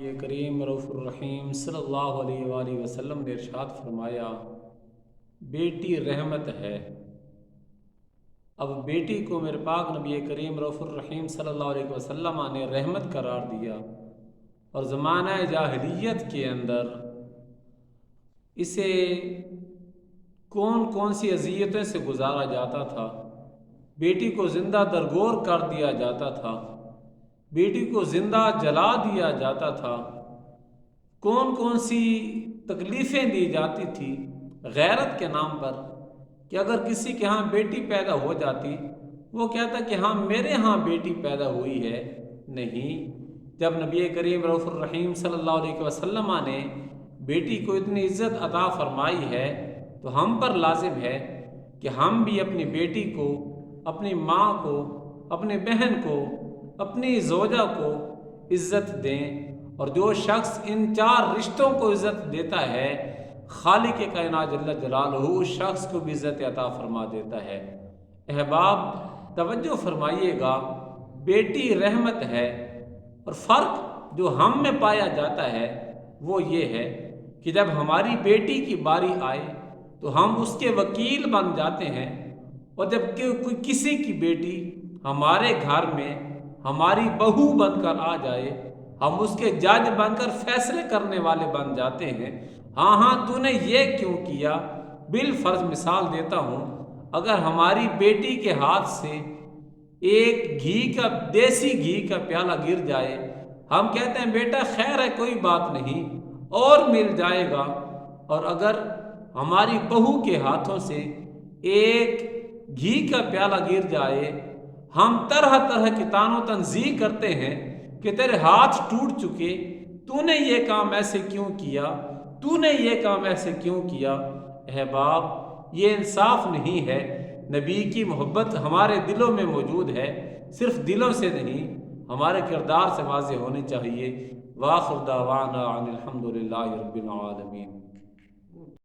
یہ کریم رؤوف الرحیم صلی اللہ علیہ وآلہ وسلم نے ارشاد فرمایا، بیٹی رحمت ہے۔ اب بیٹی کو میرے پاک نبی کریم رؤوف الرحیم صلی اللہ علیہ وسلم نے رحمت قرار دیا، اور زمانہ جاہلیت کے اندر اسے کون کون سی اذیتوں سے گزارا جاتا تھا۔ بیٹی کو زندہ درگور کر دیا جاتا تھا، بیٹی کو زندہ جلا دیا جاتا تھا، کون کون سی تکلیفیں دی جاتی تھی غیرت کے نام پر، کہ اگر کسی کے ہاں بیٹی پیدا ہو جاتی وہ کہتا کہ ہاں میرے ہاں بیٹی پیدا ہوئی ہے۔ نہیں، جب نبی کریم رؤوف الرحیم صلی اللہ علیہ وسلم نے بیٹی کو اتنی عزت عطا فرمائی ہے تو ہم پر لازم ہے کہ ہم بھی اپنی بیٹی کو، اپنی ماں کو، اپنی بہن کو، اپنی زوجہ کو عزت دیں۔ اور جو شخص ان چار رشتوں کو عزت دیتا ہے، خالق کائنات جل جلالہ اس شخص کو بھی عزت عطا فرما دیتا ہے۔ احباب توجہ فرمائیے گا، بیٹی رحمت ہے، اور فرق جو ہم میں پایا جاتا ہے وہ یہ ہے کہ جب ہماری بیٹی کی باری آئے تو ہم اس کے وکیل بن جاتے ہیں، اور جب کوئی کسی کی بیٹی ہمارے گھر میں ہماری بہو بن کر آ جائے، ہم اس کے جج بن کر فیصلے کرنے والے بن جاتے ہیں۔ ہاں تو نے یہ کیوں کیا؟ بالفرض مثال دیتا ہوں، اگر ہماری بیٹی کے ہاتھ سے ایک دیسی گھی کا پیالہ گر جائے، ہم کہتے ہیں بیٹا خیر ہے، کوئی بات نہیں، اور مل جائے گا۔ اور اگر ہماری بہو کے ہاتھوں سے ایک گھی کا پیالہ گر جائے، ہم طرح طرح کی طعن و تنزیع کرتے ہیں کہ تیرے ہاتھ ٹوٹ چکے، تو نے یہ کام ایسے کیوں کیا، تو نے یہ کام ایسے کیوں کیا۔ احباب یہ انصاف نہیں ہے۔ نبی کی محبت ہمارے دلوں میں موجود ہے، صرف دلوں سے نہیں، ہمارے کردار سے واضح ہونی چاہیے۔ وآخر دعوانا ان الحمد للہ رب العالمین۔